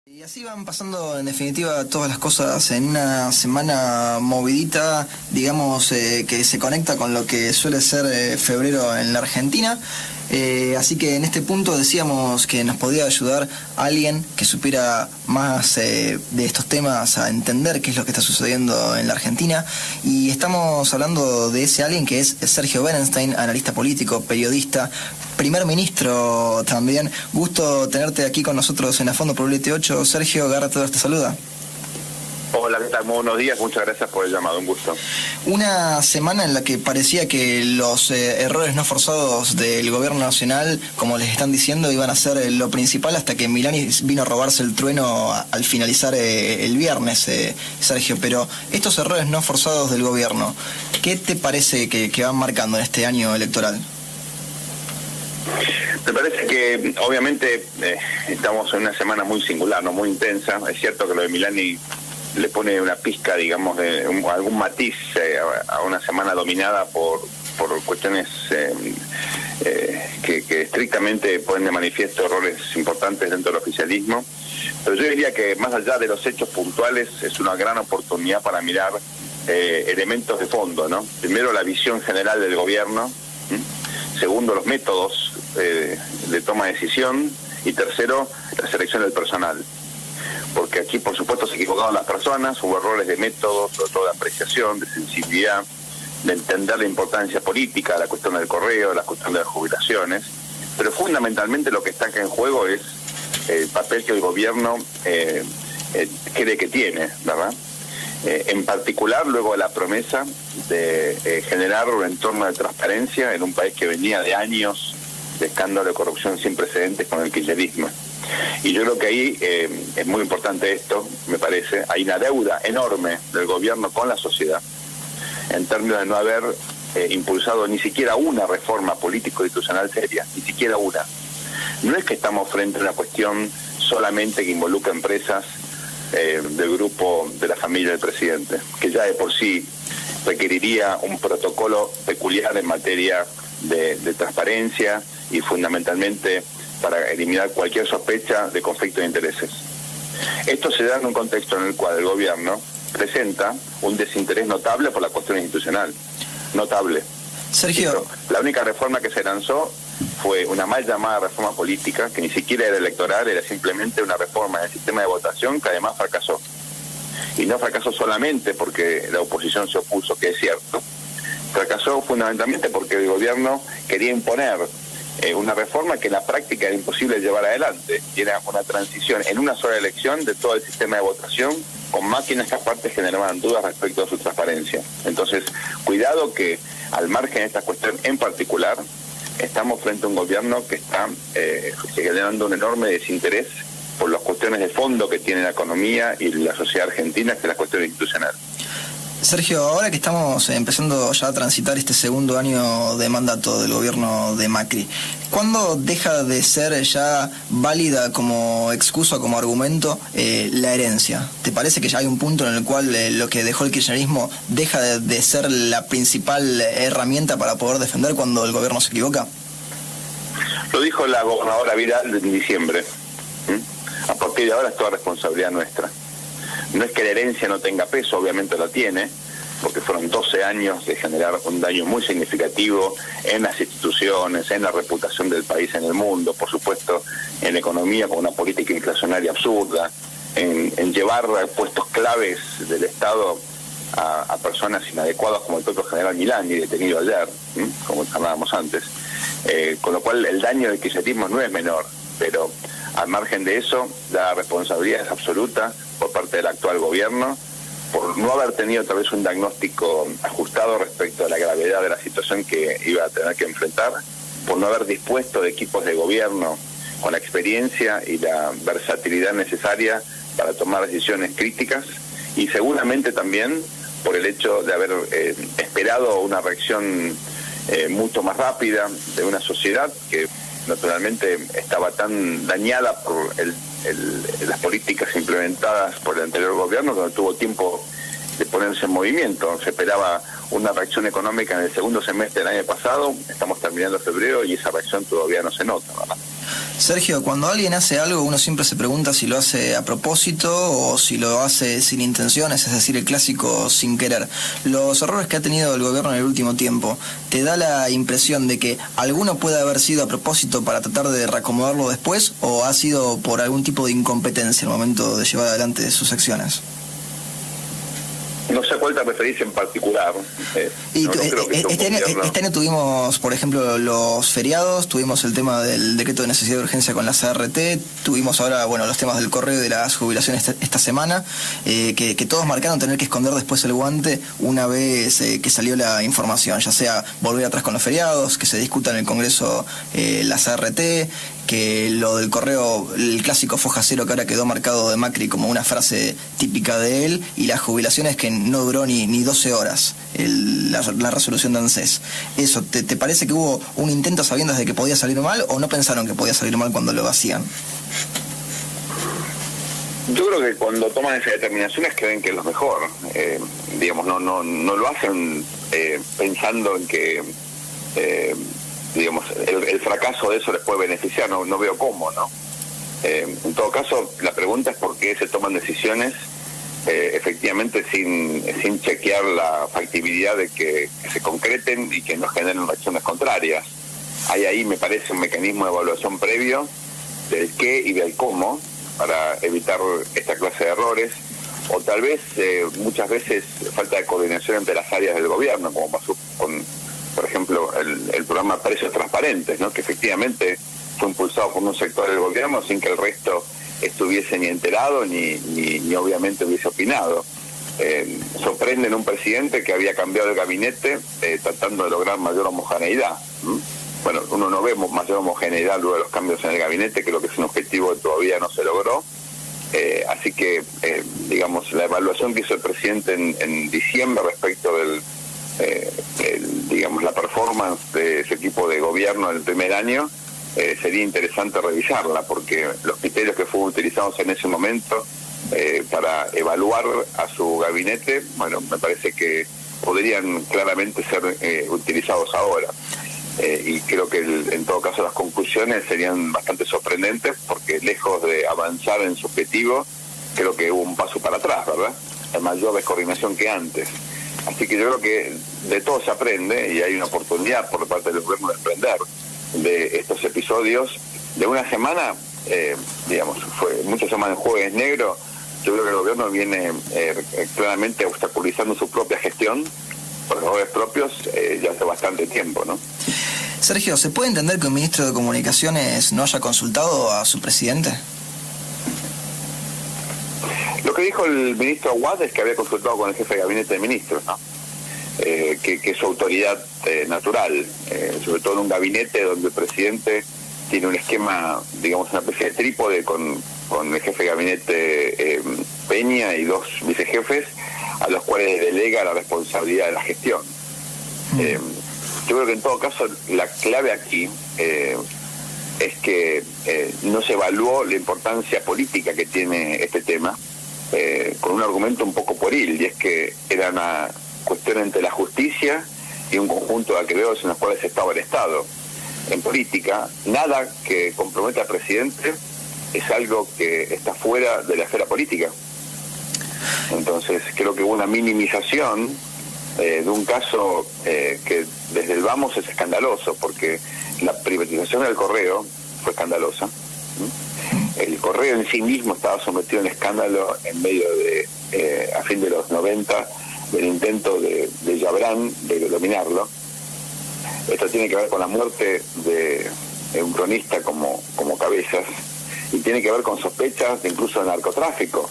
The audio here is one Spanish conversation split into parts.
Y así van pasando en definitiva todas las cosas en una semana movidita, digamos, que se conecta con lo que suele ser febrero en la Argentina. Así que en este punto decíamos que nos podía ayudar alguien que supiera más de estos temas, a entender qué es lo que está sucediendo en la Argentina. Y estamos hablando de ese alguien que es Sergio Berenstein, analista político, periodista, primer ministro también. Gusto tenerte aquí con nosotros en A Fondo por LT8. Sergio, Garra te saluda. Hola, ¿qué tal? Muy buenos días, muchas gracias por el llamado, un gusto. Una semana en la que parecía que los errores no forzados del gobierno nacional, como les están diciendo, iban a ser lo principal hasta que Milani vino a robarse el trueno al finalizar el viernes, Sergio. Pero estos errores no forzados del gobierno, ¿qué te parece que van marcando en este año electoral? Me parece que obviamente estamos en una semana muy singular, no muy intensa. Es cierto que lo de Milani le pone una pizca, digamos, de algún matiz a una semana dominada por cuestiones que estrictamente ponen de manifiesto errores importantes dentro del oficialismo. Pero yo diría que más allá de los hechos puntuales es una gran oportunidad para mirar elementos de fondo, ¿no? Primero, la visión general del gobierno. Segundo, los métodos de toma de decisión. Y tercero, la selección del personal. Porque aquí, por supuesto, se equivocaron las personas, hubo errores de método, sobre todo de apreciación, de sensibilidad, de entender la importancia política, la cuestión del correo, la cuestión de las jubilaciones. Pero fundamentalmente lo que está acá en juego es el papel que el gobierno cree que tiene, ¿verdad? En particular, luego de la promesa de generar un entorno de transparencia en un país que venía de años de escándalo de corrupción sin precedentes con el kirchnerismo. Y yo creo que ahí es muy importante esto, me parece. Hay una deuda enorme del gobierno con la sociedad, en términos de no haber impulsado ni siquiera una reforma político-institucional seria, ni siquiera una. No es que estamos frente a una cuestión solamente que involucra empresas del grupo de la familia del presidente, que ya de por sí requeriría un protocolo peculiar en materia de transparencia y fundamentalmente para eliminar cualquier sospecha de conflicto de intereses. Esto se da en un contexto en el cual el gobierno presenta un desinterés notable por la cuestión institucional. Notable. Sergio. La única reforma que se lanzó fue una mal llamada reforma política, que ni siquiera era electoral, era simplemente una reforma del sistema de votación que además fracasó. Y no fracasó solamente porque la oposición se opuso, que es cierto. Fracasó fundamentalmente porque el gobierno quería imponer una reforma que en la práctica era imposible llevar adelante. Y era una transición en una sola elección de todo el sistema de votación, con máquinas que aparte generaban dudas respecto a su transparencia. Entonces, cuidado que al margen de esta cuestión en particular, estamos frente a un gobierno que está generando un enorme desinterés por las cuestiones de fondo que tiene la economía y la sociedad argentina, que es la cuestión institucional. Sergio, ahora que estamos empezando ya a transitar este segundo año de mandato del gobierno de Macri, ¿cuándo deja de ser ya válida como excusa, como argumento, la herencia? ¿Te parece que ya hay un punto en el cual lo que dejó el kirchnerismo deja de ser la principal herramienta para poder defender cuando el gobierno se equivoca? Lo dijo la gobernadora Vidal en diciembre. A partir de ahora es toda responsabilidad nuestra. No es que la herencia no tenga peso, obviamente lo tiene, porque fueron 12 años de generar un daño muy significativo en las instituciones, en la reputación del país en el mundo, por supuesto en la economía con una política inflacionaria absurda, en llevar puestos claves del Estado a personas inadecuadas como el propio general Milani, detenido ayer, como hablábamos antes, con lo cual el daño del kirchnerismo no es menor, pero al margen de eso, la responsabilidad es absoluta por parte del actual gobierno, por no haber tenido tal vez un diagnóstico ajustado respecto a la gravedad de la situación que iba a tener que enfrentar, por no haber dispuesto de equipos de gobierno con la experiencia y la versatilidad necesaria para tomar decisiones críticas, y seguramente también por el hecho de haber esperado una reacción mucho más rápida de una sociedad que naturalmente estaba tan dañada por las políticas implementadas por el anterior gobierno, que no tuvo tiempo de ponerse en movimiento. Se esperaba una reacción económica en el segundo semestre del año pasado, estamos terminando febrero y esa reacción todavía no se nota, ¿verdad? Sergio, cuando alguien hace algo, uno siempre se pregunta si lo hace a propósito o si lo hace sin intenciones, es decir, el clásico sin querer. Los errores que ha tenido el gobierno en el último tiempo, ¿te da la impresión de que alguno puede haber sido a propósito para tratar de reacomodarlo después o ha sido por algún tipo de incompetencia al momento de llevar adelante sus acciones? No sé a cuál te referís en particular. Este año tuvimos, por ejemplo, los feriados, tuvimos el tema del decreto de necesidad de urgencia con la CRT, tuvimos ahora, los temas del correo y de las jubilaciones esta semana, que todos marcaron tener que esconder después el guante una vez que salió la información, ya sea volver atrás con los feriados, que se discuta en el Congreso la CRT, que lo del correo, el clásico foja cero que ahora quedó marcado de Macri como una frase típica de él, y las jubilaciones que no duró ni 12 horas, la resolución de ANSES. Eso, ¿te parece que hubo un intento sabiendo de que podía salir mal o no pensaron que podía salir mal cuando lo hacían? Yo creo que cuando toman esas determinaciones creen que es lo mejor. No lo hacen pensando en que... el fracaso de eso les puede beneficiar, no veo cómo, ¿no? En todo caso, la pregunta es por qué se toman decisiones efectivamente sin chequear la factibilidad de que se concreten y que no generen reacciones contrarias. Hay ahí, me parece, un mecanismo de evaluación previo del qué y del cómo para evitar esta clase de errores, o tal vez muchas veces falta de coordinación entre las áreas del gobierno, como pasó con, por ejemplo, el programa Precios Transparentes, ¿no? Que efectivamente fue impulsado por un sector del gobierno sin que el resto estuviese ni enterado ni obviamente hubiese opinado. Sorprende en un presidente que había cambiado el gabinete tratando de lograr mayor homogeneidad. Bueno, uno no ve mayor homogeneidad luego de los cambios en el gabinete, creo que es un objetivo que todavía no se logró. Así que, la evaluación que hizo el presidente en diciembre respecto del la performance de ese equipo de gobierno en el primer año, sería interesante revisarla, porque los criterios que fueron utilizados en ese momento para evaluar a su gabinete, me parece que podrían claramente ser utilizados ahora. Y creo que en todo caso las conclusiones serían bastante sorprendentes, porque lejos de avanzar en su objetivo, creo que hubo un paso para atrás, ¿verdad? Hay mayor descoordinación que antes. Así que yo creo que de todo se aprende y hay una oportunidad por parte del gobierno de aprender de estos episodios. De una semana, fue muchas semanas en Jueves Negro, yo creo que el gobierno viene claramente obstaculizando su propia gestión por errores propios ya hace bastante tiempo, ¿no? Sergio, ¿se puede entender que un ministro de Comunicaciones no haya consultado a su presidente? Lo que dijo el ministro Aguad es que había consultado con el jefe de gabinete de ministros, ¿no? Que es su autoridad natural, sobre todo en un gabinete donde el presidente tiene un esquema, una especie de trípode con el jefe de gabinete Peña y dos vicejefes a los cuales delega la responsabilidad de la gestión. Yo creo que en todo caso la clave aquí es que no se evaluó la importancia política que tiene este tema, con un argumento un poco pueril, y es que era una cuestión entre la justicia y un conjunto de acreedores en los cuales estaba el Estado. En política, nada que comprometa al presidente es algo que está fuera de la esfera política. Entonces creo que hubo una minimización de un caso que desde el vamos es escandaloso, porque la privatización del correo fue escandalosa. El correo en sí mismo estaba sometido a un escándalo en medio de, a fin de los 90, del intento de Yabrán de dominarlo. Esto tiene que ver con la muerte de un cronista como Cabezas, y tiene que ver con sospechas de incluso de narcotráfico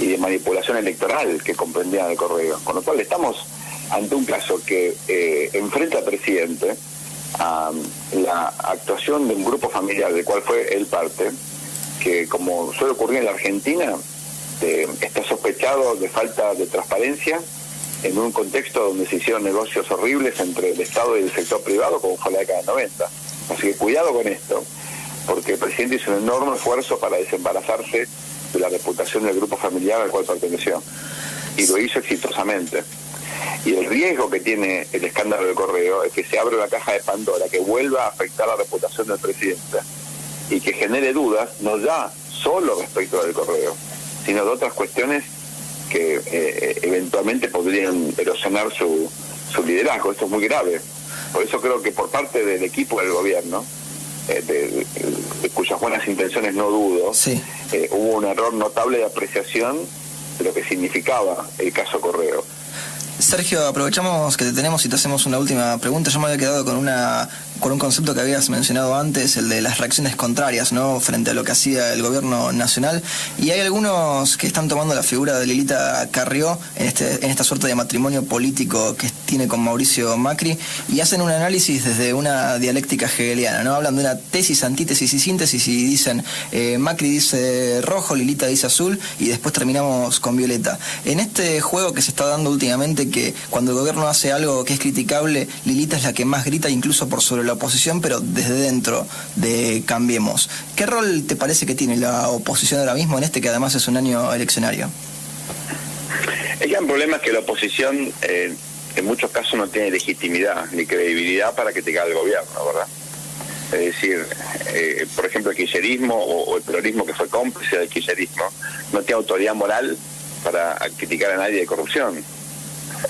y de manipulación electoral que comprendían el correo. Con lo cual estamos ante un caso que enfrenta al presidente a la actuación de un grupo familiar del cual fue él parte, que como suele ocurrir en la Argentina, está sospechado de falta de transparencia en un contexto donde se hicieron negocios horribles entre el Estado y el sector privado, como fue la década del 90. Así que cuidado con esto, porque el presidente hizo un enorme esfuerzo para desembarazarse de la reputación del grupo familiar al cual perteneció, y lo hizo exitosamente. Y el riesgo que tiene el escándalo del correo es que se abra una caja de Pandora que vuelva a afectar la reputación del presidente y que genere dudas, no ya solo respecto del correo, sino de otras cuestiones que eventualmente podrían erosionar su liderazgo. Esto es muy grave. Por eso creo que por parte del equipo del gobierno, de cuyas buenas intenciones no dudo, sí, hubo un error notable de apreciación de lo que significaba el caso Correo. Sergio, aprovechamos que te tenemos y te hacemos una última pregunta. Yo me había quedado con un concepto que habías mencionado antes, el de las reacciones contrarias, ¿no?, frente a lo que hacía el gobierno nacional. Y hay algunos que están tomando la figura de Lilita Carrió en esta suerte de matrimonio político que tiene con Mauricio Macri, y hacen un análisis desde una dialéctica hegeliana, ¿no? Hablan de una tesis, antítesis y síntesis y dicen Macri dice rojo, Lilita dice azul y después terminamos con violeta. En este juego que se está dando últimamente, que cuando el gobierno hace algo que es criticable, Lilita es la que más grita, incluso por sobre la oposición, pero desde dentro de Cambiemos. ¿Qué rol te parece que tiene la oposición ahora mismo en este que además es un año eleccionario? El gran problema es que la oposición en muchos casos no tiene legitimidad ni credibilidad para criticar al gobierno, ¿verdad? Es decir, por ejemplo, el kirchnerismo o el peronismo, que fue cómplice del kirchnerismo, no tiene autoridad moral para criticar a nadie de corrupción,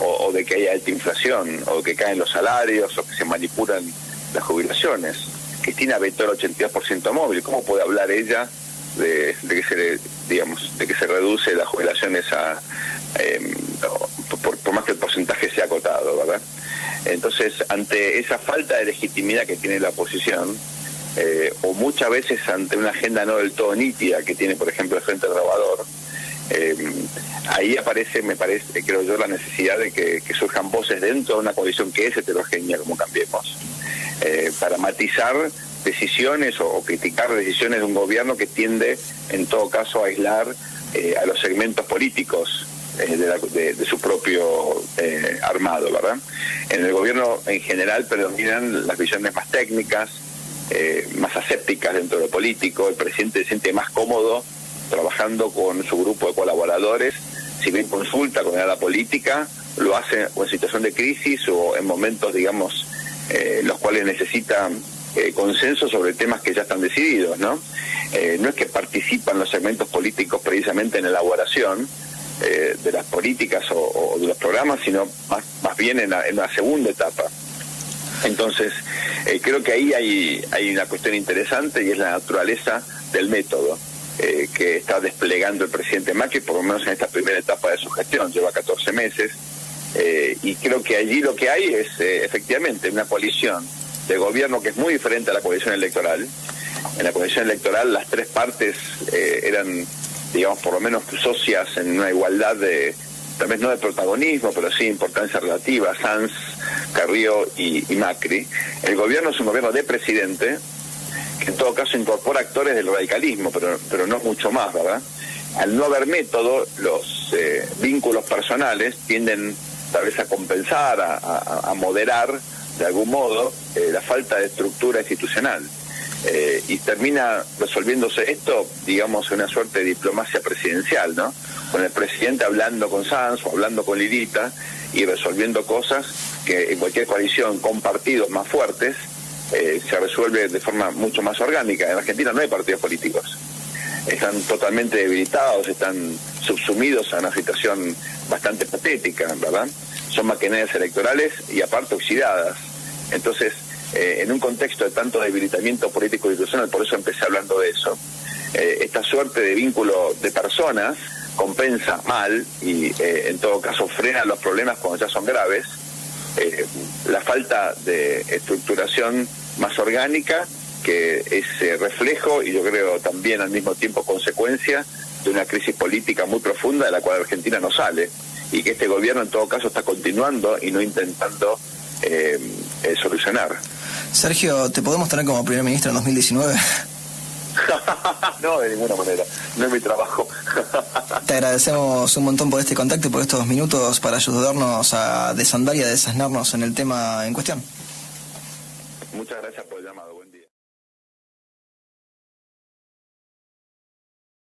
o de que haya alta inflación, o que caen los salarios, o que se manipulan las jubilaciones. Cristina vetó el 82% móvil. ¿Cómo puede hablar ella de que se reduce las jubilaciones por más que el porcentaje sea acotado, ¿verdad? Entonces, ante esa falta de legitimidad que tiene la oposición, o muchas veces ante una agenda no del todo nítida que tiene, por ejemplo, el Frente Renovador, ahí aparece, creo yo, la necesidad de que surjan voces dentro de una coalición que es heterogénea como Cambiemos, para matizar decisiones o criticar decisiones de un gobierno que tiende, en todo caso, a aislar a los segmentos políticos de su propio armado, ¿verdad? En el gobierno en general predominan las visiones más técnicas, más asépticas dentro de lo político. El presidente se siente más cómodo trabajando con su grupo de colaboradores. Si bien consulta con la política, lo hace o en situación de crisis o en momentos, digamos, los cuales necesitan consenso sobre temas que ya están decididos, ¿no? No es que participan los segmentos políticos precisamente en la elaboración de las políticas o de los programas, sino más bien en la segunda etapa. Entonces, creo que ahí hay una cuestión interesante, y es la naturaleza del método que está desplegando el presidente Macri, por lo menos en esta primera etapa de su gestión. Lleva 14 meses, y creo que allí lo que hay es efectivamente una coalición de gobierno que es muy diferente a la coalición electoral. En la coalición electoral las tres partes eran, digamos, por lo menos socias en una igualdad de, tal vez no de protagonismo, pero sí importancia relativa, Sanz, Carrió y Macri. El gobierno es un gobierno de presidente, que en todo caso incorpora actores del radicalismo, pero no mucho más, ¿verdad? Al no haber método, los vínculos personales tienden tal vez a compensar, a moderar de algún modo la falta de estructura institucional. Y termina resolviéndose esto, digamos, en una suerte de diplomacia presidencial, ¿no? Con el presidente hablando con Sanz o hablando con Lilita y resolviendo cosas que en cualquier coalición con partidos más fuertes se resuelve de forma mucho más orgánica. En Argentina no hay partidos políticos. Están totalmente debilitados, están subsumidos a una situación bastante patética, ¿verdad? Son maquinarias electorales y aparte oxidadas. Entonces, en un contexto de tanto debilitamiento político e institucional, por eso empecé hablando de eso, esta suerte de vínculo de personas compensa mal y en todo caso frena los problemas cuando ya son graves, la falta de estructuración más orgánica, que es reflejo y yo creo también al mismo tiempo consecuencia de una crisis política muy profunda de la cual Argentina no sale, y que este gobierno en todo caso está continuando y no intentando solucionar. Sergio, ¿te podemos tener como primer ministro en 2019? No, de ninguna manera. No es mi trabajo. Te agradecemos un montón por este contacto y por estos minutos para ayudarnos a desandar y a desasnarnos en el tema en cuestión. Muchas gracias por el llamado.